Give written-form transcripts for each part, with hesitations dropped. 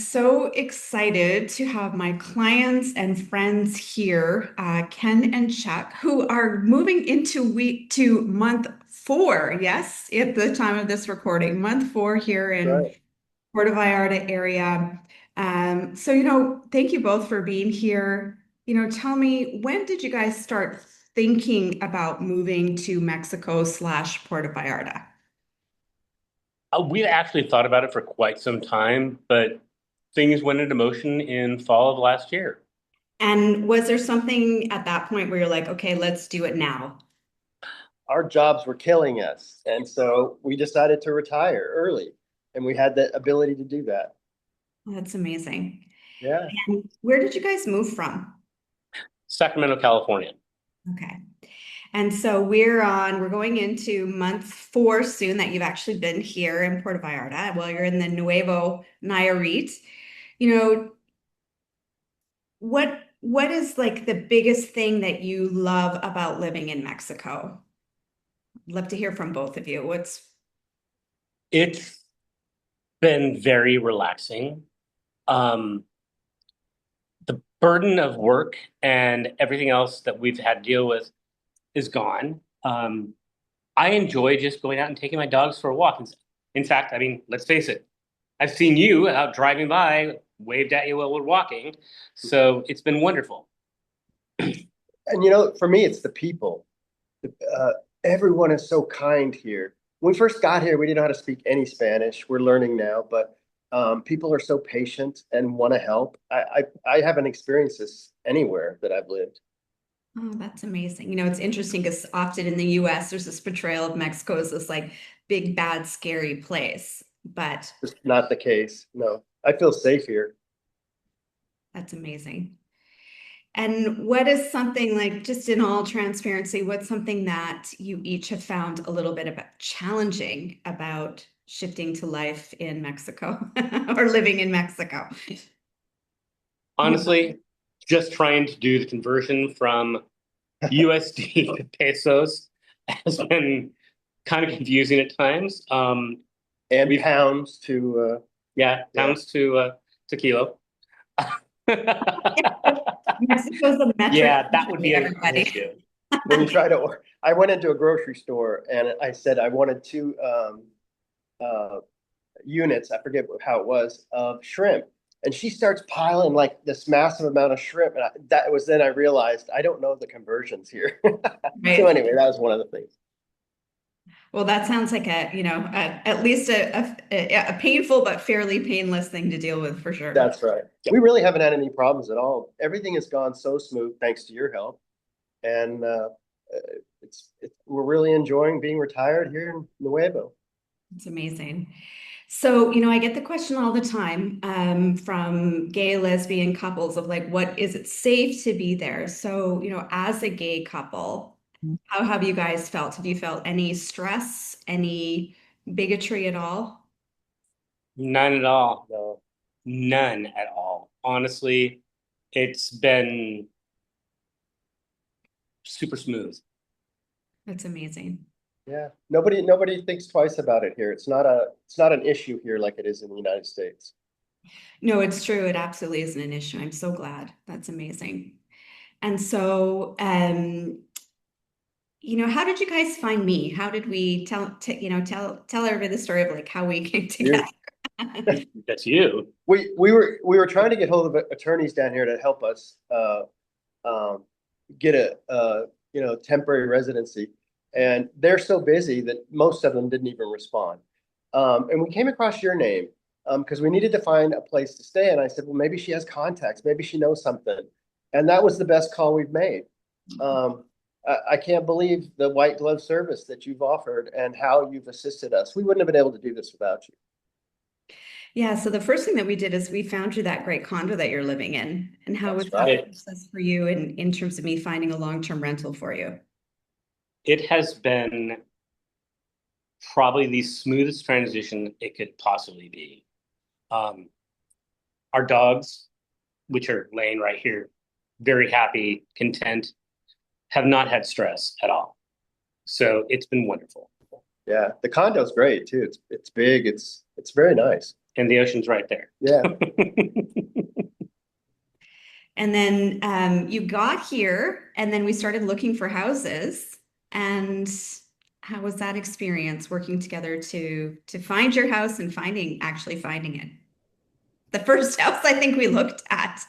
so excited to have my clients and friends here, Ken and Chuck, who are moving into week to month four. Yes, at the time of this recording, month four here in Right. Puerto Vallarta area. Thank you both for being here. Tell me, when did you guys start thinking about moving to Mexico/Puerto Vallarta? We actually thought about it for quite some time, but things went into motion in fall of last year. And was there something at that point where you're like, okay, let's do it now? Our jobs were killing us. And so we decided to retire early. And we had the ability to do that. That's amazing. Yeah. And where did you guys move from? Sacramento, California. Okay. And so we're going into month four soon that you've actually been here in Puerto Vallarta. Well, you're in the Nuevo Nayarit. You know, what is like the biggest thing that you love about living in Mexico? Love to hear from both of you. It's been very relaxing. Um, the burden of work and everything else that we've had to deal with is gone. I enjoy just going out and taking my dogs for a walk. In fact, I mean, let's face it, I've seen you out driving by, waved at you while we're walking. So it's been wonderful. And for me, it's the people. Uh, Everyone is so kind here. When we first got here, we didn't know how to speak any Spanish. We're learning now, but people are so patient and want to help. I haven't experienced this anywhere that I've lived. Oh, that's amazing. It's interesting because often in the US, there's this portrayal of Mexico as this like big, bad, scary place. But Just not the case. No, I feel safe here. that's amazing. And what is something like, just in all transparency, what's something that you each have found a little bit about challenging about shifting to life in Mexico or living in Mexico? Honestly, just trying to do the conversion from USD to pesos has been kind of confusing at times. And We've pounds to Yeah, yeah. pounds to kilo. Mexico's a metric Yeah, that would country, be an everybody. issue. When you try to order, I went into a grocery store and I said I wanted two uh, units, I forget how it was, of shrimp. And she starts piling like this massive amount of shrimp. And that was then I realized I don't know the conversions here. So Right. anyway, that was one of the things. Well, that sounds like at least a painful but fairly painless thing to deal with for sure. That's right. Yep. We really haven't had any problems at all. Everything has gone so smooth thanks to your help. And we're really enjoying being retired here in Nuevo. It's amazing. So, I get the question all the time from gay lesbian couples of like, what is it safe to be there? So, as a gay couple, how have you guys felt? Have you felt any stress, any bigotry at all? None at all. No. None at all. Honestly, it's been super smooth. That's amazing. Yeah. Nobody thinks twice about it here. It's not an issue here like it is in the United States. No, it's true. It absolutely isn't an issue. I'm so glad. That's amazing. And so, how did you guys find me? How did we tell everybody the story of like how we came together? You That's you. we were trying to get hold of attorneys down here to help us um, get a temporary residency, and they're so busy that most of them didn't even respond. And we came across your name because we needed to find a place to stay, and I said, well, maybe she has contacts, maybe she knows something, and that was the best call we've made. I can't believe the white glove service that you've offered and how you've assisted us. We wouldn't have been able to do this without you. Yeah, so the first thing that we did is we found you that great condo that you're living in. And how was That's that right. process for you in terms of me finding a long-term rental for you? It has been probably the smoothest transition it could possibly be. Um, our dogs, which are laying right here, very happy, content, have not had stress at all. So it's been wonderful. Yeah, the condo's great too. It's big. It's very nice. and the ocean's right there. Yeah. And then you got here, and then we started looking for houses. And how was that experience working together to find your house and actually finding it? The first house I think we looked at.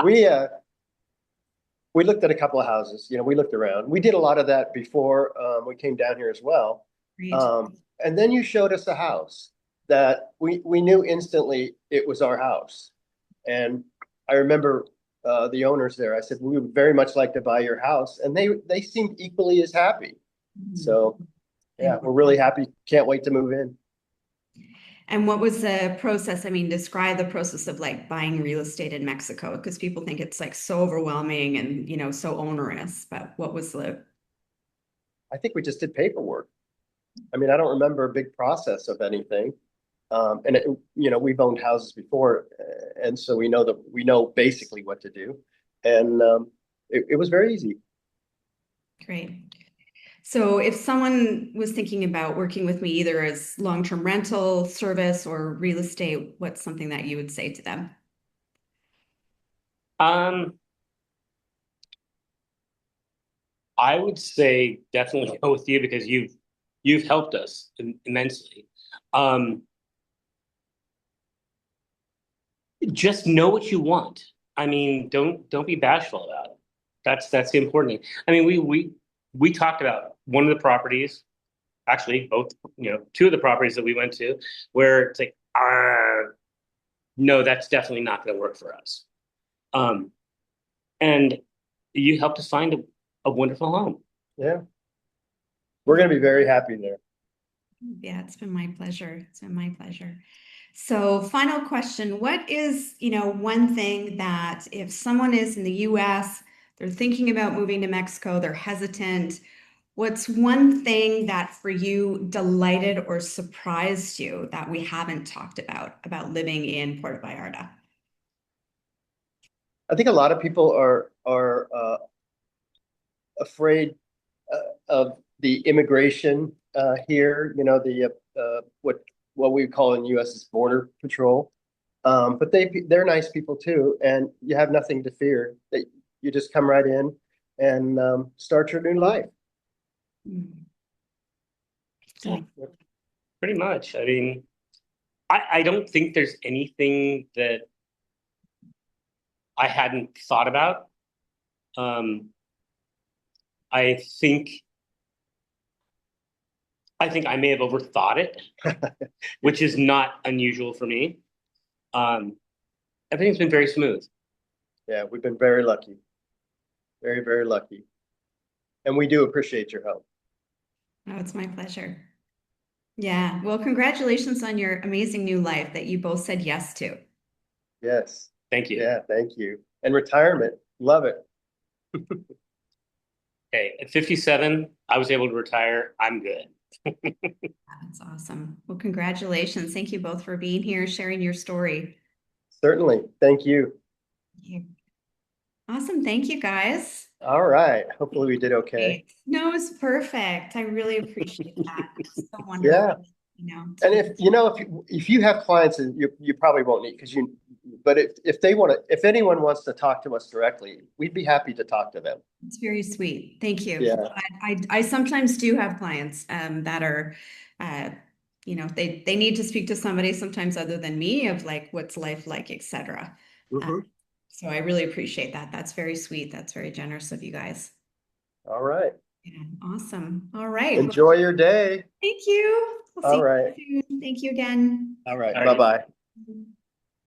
We we looked at a couple of houses, you know, we looked around. We did a lot of that before we came down here as well. Great. And then you showed us a house that we knew instantly it was our house. And I remember the owners there. I said, we would very much like to buy your house. And they seemed equally as happy. So yeah, we're really happy. Can't wait to move in. And what was the process? I mean, describe the process of like buying real estate in Mexico, because people think it's like so overwhelming and, you know, so onerous. But what was the I think we just did paperwork. I mean, I don't remember a big process of anything. And it, you know, we've owned houses before, and so we know basically what to do. And it was very easy. Great. So if someone was thinking about working with me either as long-term rental service or real estate, what's something that you would say to them? Um, I would say definitely go with you because you've helped us immensely. Um, just know what you want. I mean, don't be bashful about it. That's the important thing. I mean, we talked about one of the properties, actually both, you know, two of the properties that we went to, where it's like, no, that's definitely not going to work for us. Um, and you helped us find a wonderful home. Yeah, we're going to be very happy there. Yeah, it's been my pleasure. It's been my pleasure. So, final question. What is, you know, one thing that if someone is in the US, they're thinking about moving to Mexico, they're hesitant, what's one thing that for you delighted or surprised you that we haven't talked about living in Puerto Vallarta? I think a lot of people are afraid of the immigration here. You know, the what we call in the U.S. is border patrol. But they're nice people too, and you have nothing to fear. That you just come right in and start your new life. Mm. Yeah, pretty much. I mean, I don't think there's anything that I hadn't thought about. Um, I think I think I may have overthought it, which is not unusual for me. Um, Everything's been very smooth. Yeah, we've been very lucky, very, very lucky, and we do appreciate your help. Oh, it's my pleasure. Yeah. Well, congratulations on your amazing new life that you both said yes to. Yes. Thank you. Yeah, thank you. And retirement, love it. Okay, at 57, I was able to retire. I'm good. That's awesome. Well, congratulations. Thank you both for being here, sharing your story. Certainly. Thank you. Thank you. Awesome. Thank you, guys. All right. Hopefully we did okay. Great. No, it's perfect. I really appreciate that. It's so wonderful, Yeah. you know. And if you know if you have clients and you probably won't need because you but if they want to if anyone wants to talk to us directly, we'd be happy to talk to them. It's very sweet. Thank you. Yeah. I sometimes do have clients that are uh, you know, they need to speak to somebody sometimes other than me of like what's life like, etc. Mhm. So I really appreciate that. That's very sweet. That's very generous of you guys. All right. Yeah, awesome. All right. Well, Enjoy your day. thank you. We'll All see right. you soon. Thank you again. All right. All right. Bye-bye.